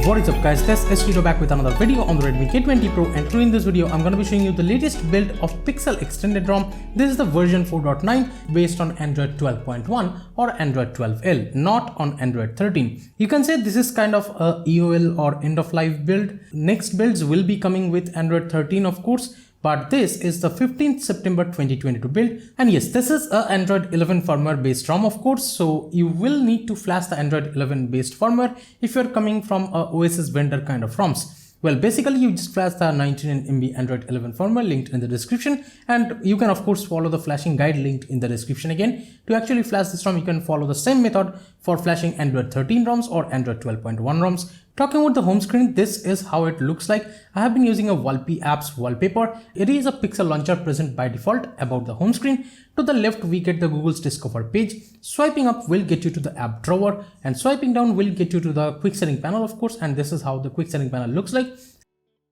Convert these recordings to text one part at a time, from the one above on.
What is up guys, this is Tito back with another video on the Redmi K20 Pro, and today in this video I'm going to be showing you the latest build of PixelExtended ROM. This is the version 4.9 based on Android 12.1 or Android 12L, not on Android 13. You can say this is kind of a EOL or end of life build. Next builds will be coming with Android 13 of course, but this is the 15th September 2022 build. And yes, this is a Android 11 firmware based ROM of course, so you will need to flash the Android 11 based firmware if you're coming from a OSS vendor kind of ROMs. Well, basically you just flash the 99 MB Android 11 firmware linked in the description, and you can of course follow the flashing guide linked in the description again. To actually flash this ROM, you can follow the same method for flashing Android 13 ROMs or Android 12.1 ROMs. Talking about the home screen, this is how it looks like. I have been using a Wallpy apps wallpaper. It is a pixel launcher present by default about the home screen. To the left, we get the Google's Discover page. Swiping up will get you to the app drawer, and swiping down will get you to the quick setting panel of course, and this is how the quick setting panel looks like.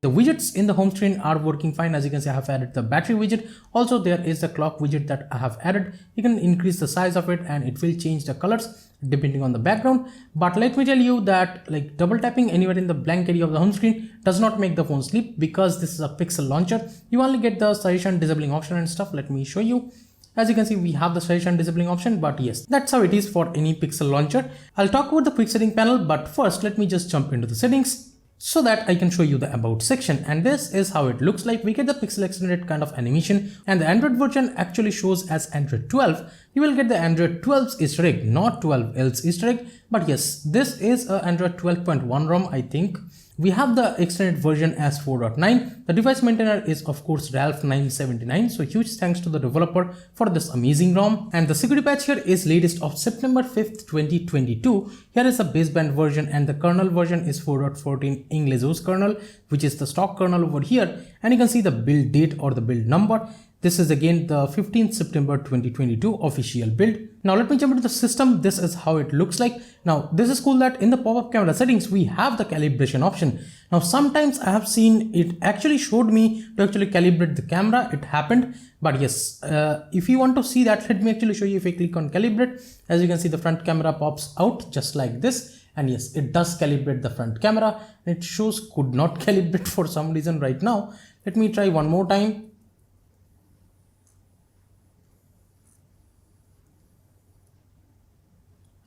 The widgets in the home screen are working fine. As you can see, I have added the battery widget. Also, there is the clock widget that I have added. You can increase the size of it and it will change the colors depending on the background. But let me tell you that like double tapping anywhere in the blank area of the home screen does not make the phone sleep, because this is a pixel launcher. You only get the suggestion disabling option and stuff. Let me show you. As you can see, we have the suggestion disabling option, but yes, that's how it is for any pixel launcher. I'll talk about the quick setting panel, but first let me just jump into the settings so that I can show you the about section, and this is how it looks like. We get the PixelExtended kind of animation, and the Android version actually shows as Android 12. You will get the Android 12's Easter egg, not 12L's Easter egg, but yes, this is a Android 12.1 ROM, I think. We have the extended version as 4.9. The device maintainer is of course Ralph979, so huge thanks to the developer for this amazing ROM. And the security patch here is latest of September 5th, 2022. Here is the baseband version, and the kernel version is 4.14 English OS kernel, which is the stock kernel over here. And you can see the build date or the build number. This is again the 15th September 2022 official build. Now let me jump into the system. This is how it looks like. Now this is cool that in the pop-up camera settings we have the calibration option. Now sometimes I have seen it actually showed me to actually calibrate the camera. It happened, but yes, if you want to see that, let me actually show you. If I click on calibrate, as you can see the front camera pops out just like this. And yes, it does calibrate the front camera. It shows could not calibrate for some reason right now. Let me try one more time.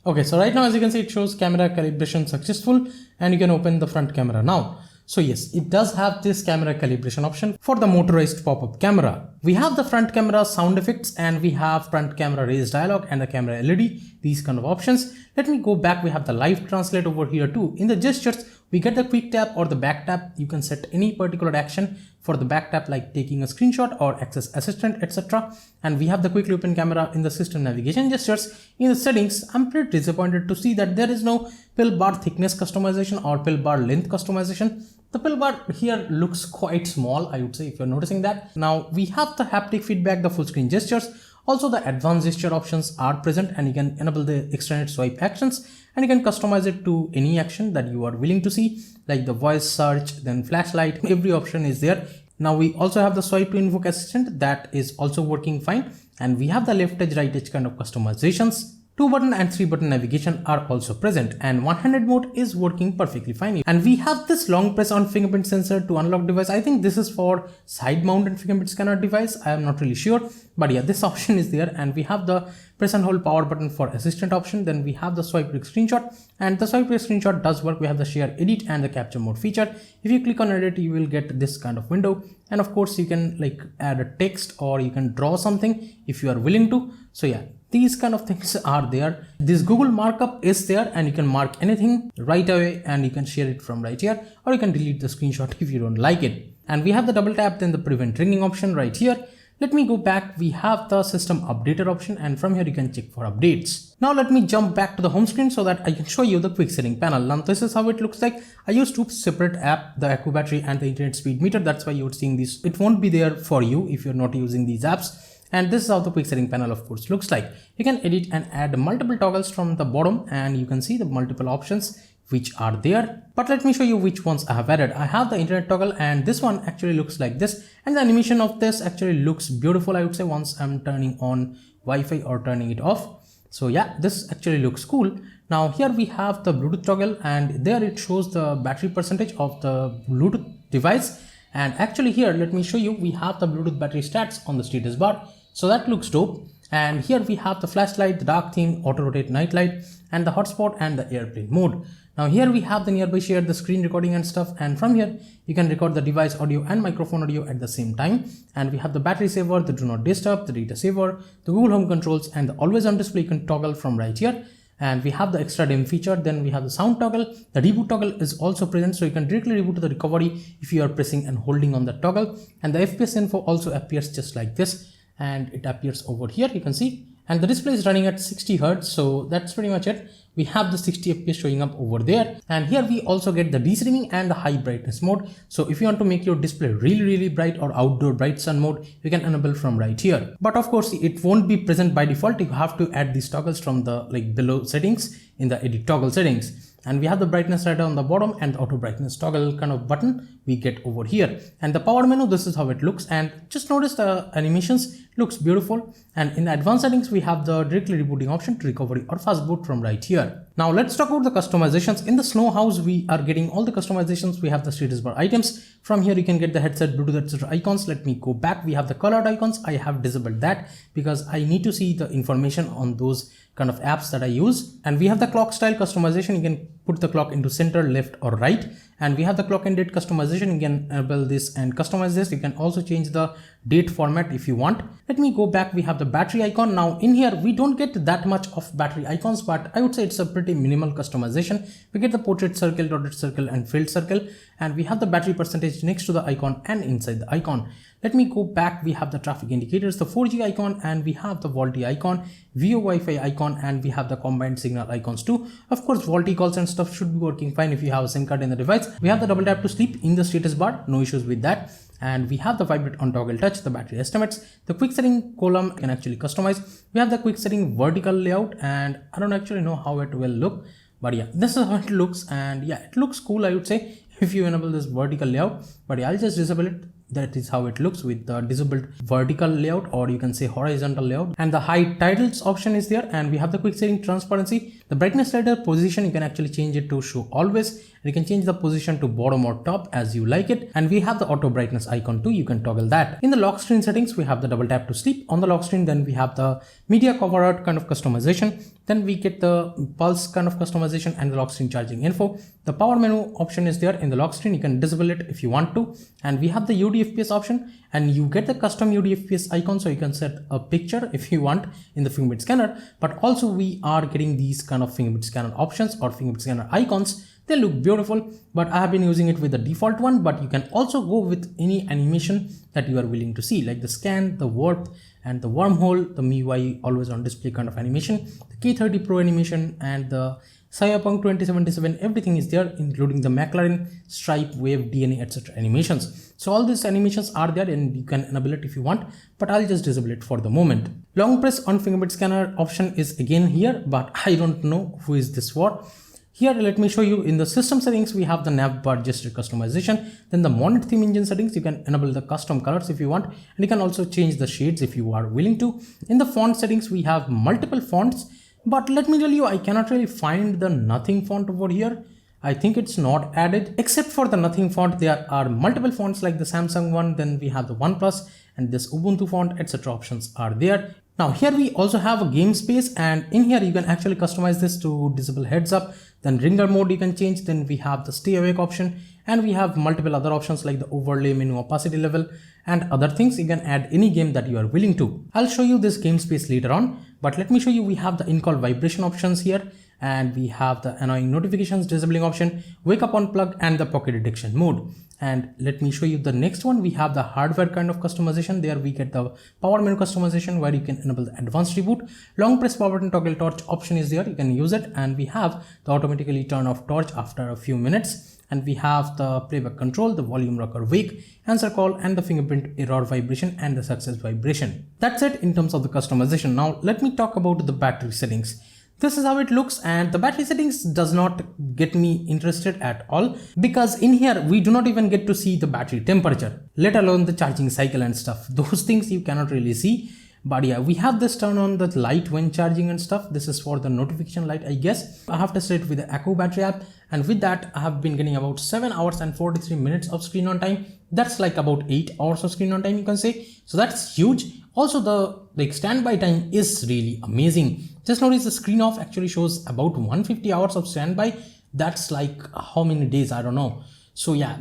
Okay, so right now as you can see it shows camera calibration successful, and you can open the front camera now. So yes, it does have this camera calibration option for the motorized pop-up camera. We have the front camera sound effects, and we have front camera raise dialog and the camera LED, these kind of options. Let me go back. We have the live translate over here too. In the gestures, we get the quick tap or the back tap. You can set any particular action for the back tap, like taking a screenshot or access assistant, etc. And we have the quick open camera in the system navigation gestures. In the settings, I'm pretty disappointed to see that there is no pill bar thickness customization or pill bar length customization. The pill bar here looks quite small, I would say, if you're noticing that. Now we have the haptic feedback, the full screen gestures. Also the advanced gesture options are present, and you can enable the extended swipe actions, and you can customize it to any action that you are willing to see, like the voice search, then flashlight. Every option is there. Now we also have the swipe to invoke assistant, that is also working fine, and we have the left edge right edge kind of customizations. 2-button and 3-button navigation are also present, and one-handed mode is working perfectly fine. And we have this long press on fingerprint sensor to unlock device. I think this is for side mounted fingerprint scanner device. I am not really sure, but yeah, this option is there. And we have the press and hold power button for assistant option. Then we have the swipe quick screenshot, and the swipe quick screenshot does work. We have the share edit and the capture mode feature. If you click on edit, you will get this kind of window, and of course you can like add a text or you can draw something if you are willing to. So yeah, these kind of things are there. This Google markup is there, and you can mark anything right away, and you can share it from right here, or you can delete the screenshot if you don't like it. And we have the double tap, then the prevent ringing option right here. Let me go back. We have the system updater option, and from here you can check for updates. Now let me jump back to the home screen so that I can show you the quick setting panel. Now this is how it looks like. I used two separate apps, the Accu battery and the internet speed meter. That's why you're seeing this. It won't be there for you if you're not using these apps. And this is how the quick setting panel of course looks like. You can edit and add multiple toggles from the bottom, and you can see the multiple options which are there. But let me show you which ones I have added. I have the internet toggle, and this one actually looks like this, and the animation of this actually looks beautiful, I would say, once I'm turning on Wi-Fi or turning it off. So yeah, this actually looks cool. Now here we have the Bluetooth toggle, and there it shows the battery percentage of the Bluetooth device. And actually here, let me show you, we have the Bluetooth battery stats on the status bar. So that looks dope. And here we have the flashlight, the dark theme, auto rotate night light, and the hotspot and the airplane mode. Now here we have the nearby share, the screen recording and stuff, and from here you can record the device audio and microphone audio at the same time. And we have the battery saver, the do not disturb, the data saver, the Google Home controls, and the always on display you can toggle from right here. And we have the extra dim feature. Then we have the sound toggle. The reboot toggle is also present, so you can directly reboot to the recovery if you are pressing and holding on the toggle. And the FPS info also appears just like this, and it appears over here, you can see. And the display is running at 60 Hz, so that's pretty much it. We have the 60 FPS showing up over there. And here we also get the de-streaming and the high brightness mode. So if you want to make your display really bright or outdoor bright sun mode, you can enable from right here. But of course, it won't be present by default. You have to add these toggles from the below settings in the edit toggle settings. And we have the brightness slider on the bottom and the auto brightness toggle kind of button we get over here. And the power menu, this is how it looks. And just notice the animations, looks beautiful. And in the advanced settings, we have the directly rebooting option to recovery or fast boot from right here. Now let's talk about the customizations. In the SnowHouse, we are getting all the customizations. We have the status bar items. From here, you can get the headset, Bluetooth, etc. icons. Let me go back. We have the colored icons. I have disabled that because I need to see the information on those kind of apps that I use. And we have the clock style customization. You can put the clock into center, left or right. And we have the clock and date customization. You can enable this and customize this. You can also change the date format if you want. Let me go back. We have the battery icon. Now in here, we don't get that much of battery icons, but I would say it's a pretty minimal customization. We get the portrait circle, dotted circle and filled circle. And we have the battery percentage next to the icon and inside the icon. Let me go back. We have the traffic indicators, the 4G icon, and we have the VoLTE icon, VO Wi-Fi icon, and we have the combined signal icons too. Of course, VoLTE calls and stuff should be working fine if you have a SIM card in the device. We have the double tap to sleep in the status bar, no issues with that. And we have the vibrate on toggle touch, the battery estimates, the quick setting column you can actually customize. We have the quick setting vertical layout, and I don't actually know how it will look, but yeah, this is how it looks. And yeah, it looks cool, I would say, if you enable this vertical layout. But yeah, I'll just disable it. That is how it looks with the disabled vertical layout, or you can say horizontal layout. And the hide titles option is there. And we have the quick setting transparency, the brightness slider position. You can actually change it to show always. And you can change the position to bottom or top as you like it. And we have the auto brightness icon too. You can toggle that. In the lock screen settings, we have the double tap to sleep on the lock screen. Then we have the media cover art kind of customization. Then we get the pulse kind of customization and the lock screen charging info. The power menu option is there in the lock screen. You can disable it if you want to. And we have the UDFPS option, and you get the custom UDFPS icon, so you can set a picture if you want in the fingerprint scanner. But also we are getting these kind of fingerprint scanner options or fingerprint scanner icons. They look beautiful, but I have been using it with the default one. But you can also go with any animation that you are willing to see, like the scan, the warp, and the wormhole, the MIUI always on display kind of animation, the K20 Pro animation, and the Cyberpunk 2077, everything is there, including the McLaren, Stripe, Wave, DNA, etc. animations. So all these animations are there, and you can enable it if you want, but I'll just disable it for the moment. Long press on fingerprint scanner option is again here, but I don't know who is this for. Here, let me show you. In the system settings, we have the nav bar gesture customization. Then the Monet theme engine settings, you can enable the custom colors if you want, and you can also change the shades if you are willing to. In the font settings, we have multiple fonts, but let me tell you, I cannot really find the nothing font over here. I think it's not added. Except for the nothing font, there are multiple fonts like the Samsung one, then we have the OnePlus and this Ubuntu font, etc. options are there. Now here we also have a game space, and in here you can actually customize this to disable heads up, then ringer mode you can change, then we have the stay awake option, and we have multiple other options like the overlay menu opacity level and other things. You can add any game that you are willing to. I'll show you this game space later on, but let me show you. We have the in-call vibration options here, and we have the annoying notifications disabling option, wake up unplug, and the pocket detection mode. And let me show you the next one. We have the hardware kind of customization. There we get the power menu customization where you can enable the advanced reboot. Long press power button toggle torch option is there. You can use it, and we have the automatically turn off torch after a few minutes. And we have the playback control, the volume rocker wake, answer call, and the fingerprint error vibration and the success vibration. That's it in terms of the customization. Now let me talk about the battery settings. This is how it looks, and the battery settings does not get me interested at all, because in here we do not even get to see the battery temperature, let alone the charging cycle and stuff. Those things you cannot really see. But yeah, we have this turn on the light when charging and stuff. This is for the notification light, I guess. I have tested it with the Echo battery app, and with that I have been getting about 7 hours and 43 minutes of screen on time. That's like about 8 hours of screen on time, you can say. So that's huge. Also the standby time is really amazing. Just notice the screen off actually shows about 150 hours of standby. That's like how many days, I don't know. So yeah,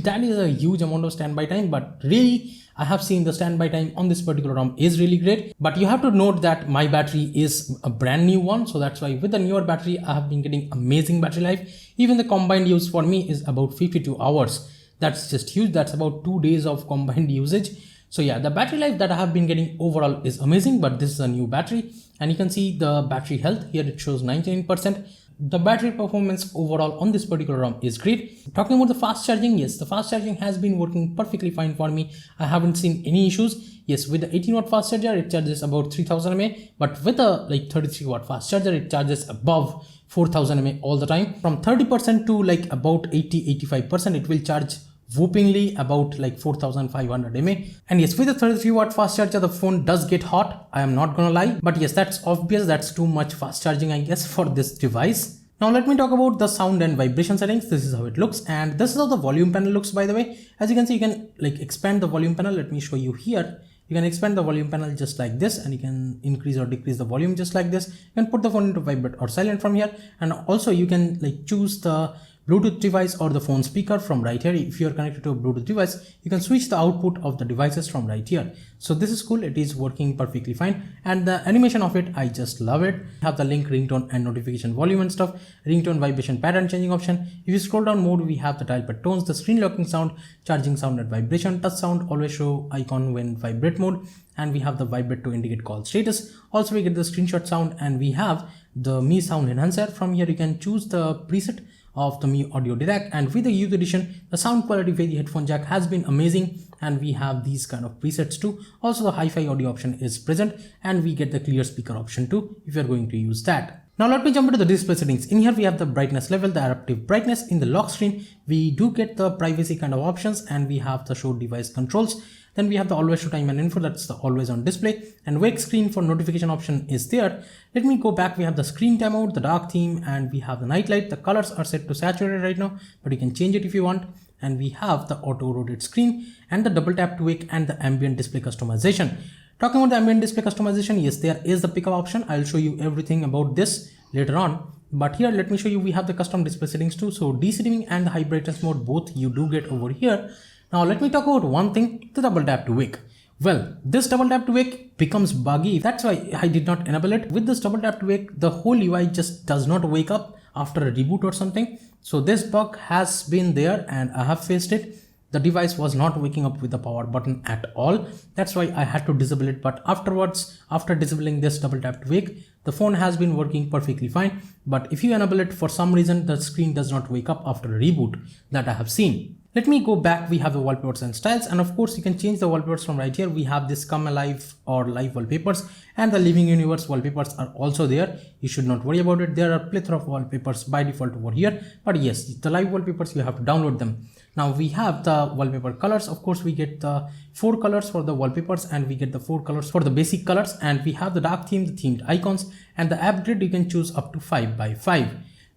that is a huge amount of standby time, but really I have seen the standby time on this particular ROM is really great. But you have to note that my battery is a brand new one, so that's why with the newer battery I have been getting amazing battery life. Even the combined use for me is about 52 hours. That's just huge. That's about 2 days of combined usage. So yeah, the battery life that I have been getting overall is amazing, but this is a new battery, and you can see the battery health here. It shows 99%. The battery performance overall on this particular ROM is great. Talking about the fast charging, yes, the fast charging has been working perfectly fine for me. I haven't seen any issues. Yes, with the 18 watt fast charger, it charges about 3000 mAh, but with a 33 watt fast charger, it charges above 4000 mAh all the time. From 30% to about 80-85%, it will charge whoopingly about 4500 mAh. And yes, with the 33 watt fast charger, the phone does get hot, I am not gonna lie, but yes, that's obvious. That's too much fast charging, I guess, for this device. Now let me talk about the sound and vibration settings. This is how it looks, and this is how the volume panel looks, by the way. As you can see, you can expand the volume panel. Let me show you here. You can expand the volume panel just like this, and you can increase or decrease the volume just like this. You can put the phone into vibrate or silent from here, and also you can choose the Bluetooth device or the phone speaker from right here. If you are connected to a Bluetooth device, you can switch the output of the devices from right here. So this is cool. It is working perfectly fine, and the animation of it, I just love it. You have the link, ringtone and notification volume and stuff, ringtone, vibration, pattern changing option. If you scroll down more, we have the dial pad tones, the screen locking sound, charging sound and vibration, touch sound, always show icon when vibrate mode, and we have the vibrate to indicate call status. Also we get the screenshot sound, and we have the Mi sound enhancer. From here you can choose the preset of the Mi audio direct, and with the youth edition, the sound quality via the headphone jack has been amazing, and we have these kind of presets too. Also the hi-fi audio option is present, and we get the clear speaker option too if you're going to use that. Now let me jump into the display settings. In here we have the brightness level, the adaptive brightness. In the lock screen we do get the privacy kind of options, and we have the show device controls. Then we have the always show time and info, that's the always on display, and wake screen for notification option is there. Let me go back. We have the screen timeout, the dark theme, and we have the night light. The colors are set to saturated right now, but you can change it if you want. And we have the auto rotate screen and the double tap to wake and the ambient display customization. Talking about the ambient display customization, yes, there is the pickup option. I'll show you everything about this later on. But here, let me show you, we have the custom display settings too. So DC-dimming and the high brightness mode, both you do get over here. Now let me talk about one thing, the double tap to wake. Well, this double tap to wake becomes buggy. That's why I did not enable it. With this double tap to wake, the whole UI just does not wake up after a reboot or something. So this bug has been there, and I have faced it. The device was not waking up with the power button at all. That's why I had to disable it. But afterwards, after disabling this double tap to wake, the phone has been working perfectly fine. But if you enable it, for some reason, the screen does not wake up after a reboot that I have seen. Let me go back. We have the wallpapers and styles, and of course you can change the wallpapers from right here. We have this come alive or live wallpapers, and the living universe wallpapers are also there. You should not worry about it. There are a plethora of wallpapers by default over here, but yes, the live wallpapers, you have to download them. Now we have the wallpaper colors. Of course we get the 4 colors for the wallpapers, and we get the 4 colors for the basic colors, and we have the dark theme, the themed icons, and the app grid you can choose up to 5 by 5.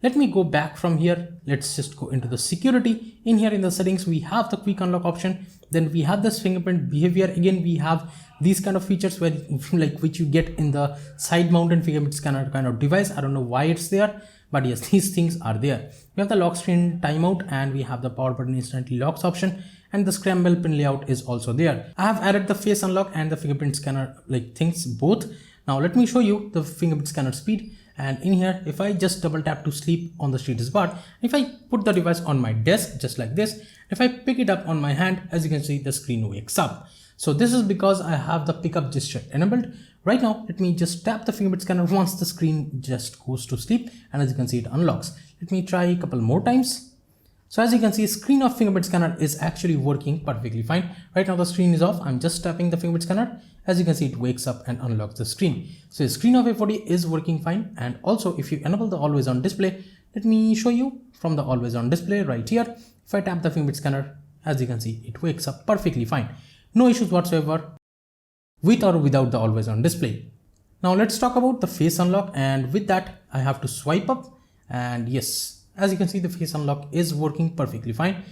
Let me go back from here. Let's just go into the security. In here in the settings, we have the quick unlock option. Then we have this fingerprint behavior. Again, we have these kind of features where which you get in the side mounted fingerprint scanner kind of device. I don't know why it's there, but yes, these things are there. We have the lock screen timeout, and we have the power button instantly locks option, and the scramble pin layout is also there. I have added the face unlock and the fingerprint scanner things both. Now let me show you the fingerprint scanner speed. And in here, if I just double tap to sleep on the status bar, if I put the device on my desk just like this, if I pick it up on my hand, as you can see, the screen wakes up. So this is because I have the pickup gesture enabled. Right now, let me just tap the fingerprint scanner once the screen just goes to sleep, and as you can see, it unlocks. Let me try a couple more times. So as you can see, screen of fingerprint scanner is actually working perfectly fine. Right now the screen is off. I'm just tapping the fingerprint scanner. As you can see, it wakes up and unlocks the screen. So the screen of A40 is working fine. And also if you enable the always on display, let me show you from the always on display right here. If I tap the fingerprint scanner, as you can see, it wakes up perfectly fine. No issues whatsoever. with or without the always on display. Now let's talk about the face unlock, and with that I have to swipe up, and yes, as you can see the face unlock is working perfectly fine.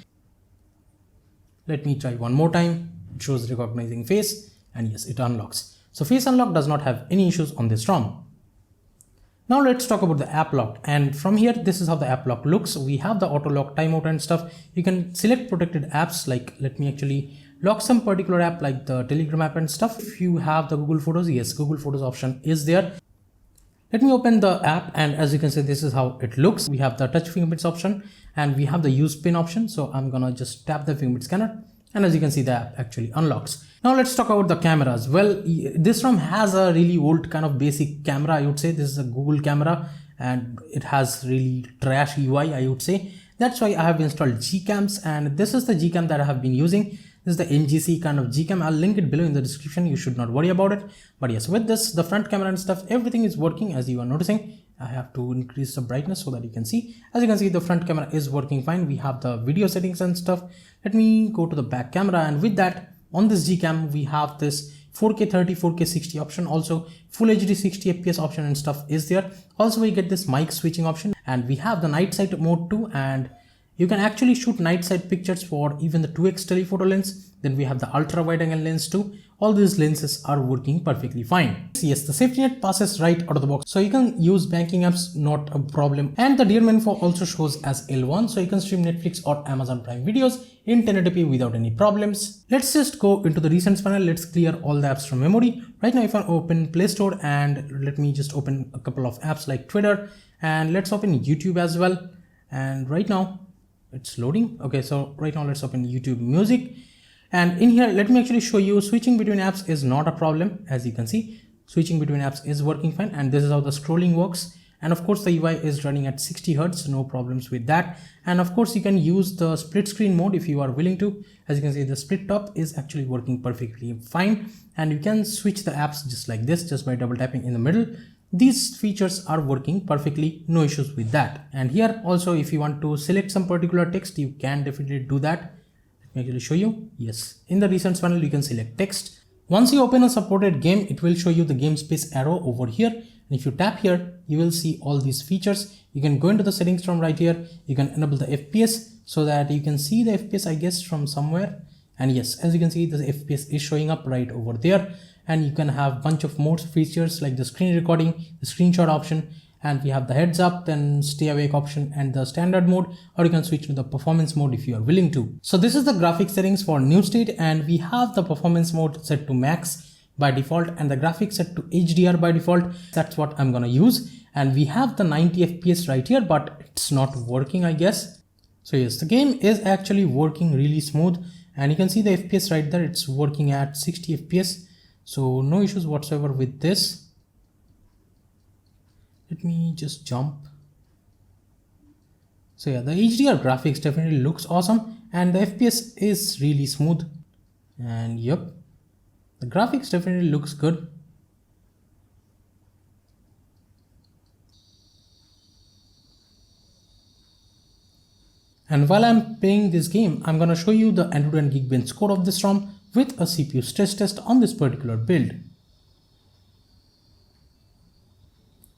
Let me try one more time. It shows recognizing face, and yes, it unlocks. So face unlock does not have any issues on this ROM. Now let's talk about the app lock, and from here this is how the app lock looks. We have the auto lock, timeout and stuff. You can select protected apps, like let me actually lock some particular app like the Telegram app and stuff. If you have the Google Photos, yes, Google Photos option is there. Let me open the app, and as you can see this is how it looks. We have the touch fingerprints option and we have the use pin option. So I'm gonna just tap the fingerprint scanner, and as you can see the app actually unlocks. Now let's talk about the cameras. Well, this ROM has a really old kind of basic camera, I would say. This is a Google camera and it has really trash UI, I would say. That's why I have installed Gcams, and this is the Gcam that I have been using. This is the NGC kind of Gcam. I'll link it below in the description. You should not worry about it. But yes, with this, the front camera and stuff, everything is working as you are noticing. I have to increase the brightness so that you can see. As you can see, the front camera is working fine. We have the video settings and stuff. Let me go to the back camera, and with that, on this Gcam, we have this 4K 30, 4K 60 option. Also, Full HD 60 FPS option and stuff is there. Also, we get this mic switching option, and we have the night sight mode too, and you can actually shoot night sight pictures for even the 2x telephoto lens. Then we have the ultra wide angle lens too. All these lenses are working perfectly fine. Yes, the safety net passes right out of the box, so you can use banking apps, not a problem. And the DRM info also shows as L1, so you can stream Netflix or Amazon Prime videos in 1080p without any problems. Let's just go into the recents panel. Let's clear all the apps from memory. Right now, if I open Play Store, and let me just open a couple of apps like Twitter, and let's open YouTube as well. And right now it's loading. Okay, so right now let's open YouTube Music. And in here, let me actually show you switching between apps is not a problem. As you can see, switching between apps is working fine. And this is how the scrolling works. And of course, the UI is running at 60 Hz, no problems with that. And of course, you can use the split screen mode if you are willing to. As you can see, the split top is actually working perfectly fine. And you can switch the apps just like this, just by double tapping in the middle. These features are working perfectly, no issues with that. And here also, if you want to select some particular text, you can definitely do that. Let me actually show you. Yes, in the recents panel, you can select text. Once you open a supported game, it will show you the game space arrow over here. And if you tap here, you will see all these features. You can go into the settings from right here. You can enable the FPS so that you can see the FPS, I guess, from somewhere. And yes, as you can see, the FPS is showing up right over there. And you can have bunch of more features like the screen recording, the screenshot option, and we have the heads up, then stay awake option, and the standard mode, or you can switch to the performance mode if you are willing to. So this is the graphics settings for new state, and we have the performance mode set to max by default and the graphics set to HDR by default. That's what I'm gonna use. And we have the 90 FPS right here, but it's not working, I guess. So yes, the game is actually working really smooth, and you can see the FPS right there. It's working at 60 FPS. So no issues whatsoever with this. Let me just jump. So yeah, the HDR graphics definitely looks awesome, and the FPS is really smooth. And yep, the graphics definitely looks good. And while I'm playing this game, I'm gonna show you the Android and Geekbench score of this ROM with a CPU stress test on this particular build,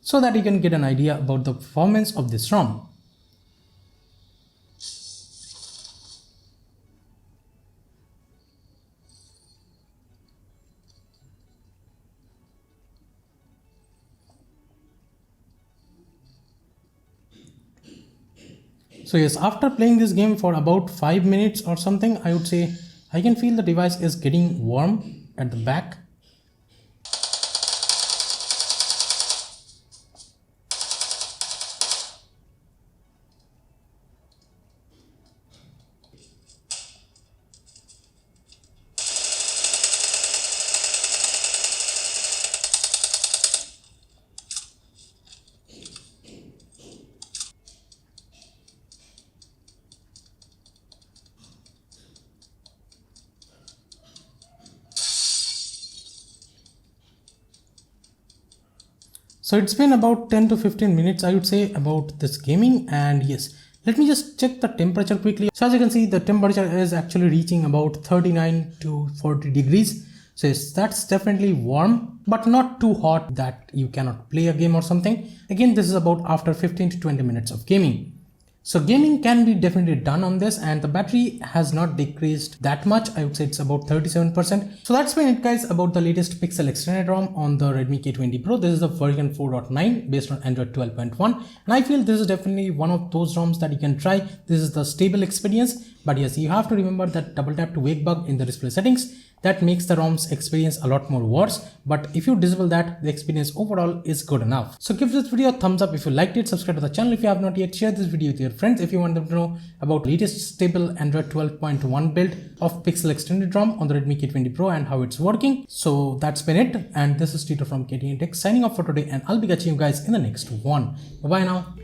so that you can get an idea about the performance of this ROM. So yes, after playing this game for about 5 minutes or something, I would say I can feel the device is getting warm at the back. So it's been about 10 to 15 minutes, I would say, about this gaming. And yes, let me just check the temperature quickly. So as you can see, the temperature is actually reaching about 39 to 40 degrees. So yes, that's definitely warm, but not too hot that you cannot play a game or something. Again, this is about after 15 to 20 minutes of gaming. So gaming can be definitely done on this, and the battery has not decreased that much. I would say it's about 37%. So that's been it guys about the latest Pixel Extended ROM on the Redmi K20 Pro. This is the version 4.9 based on Android 12.1. And I feel this is definitely one of those ROMs that you can try. This is the stable experience. But yes, you have to remember that double tap to wake bug in the display settings. That makes the ROM's experience a lot more worse, but if you disable that, the experience overall is good enough. So give this video a thumbs up if you liked it, subscribe to the channel if you have not yet, share this video with your friends if you want them to know about latest stable Android 12.1 build of Pixel Extended ROM on the Redmi K20 Pro and how it's working. So that's been it, and this is Tito from KTN Tech signing off for today, and I'll be catching you guys in the next one. Bye bye now.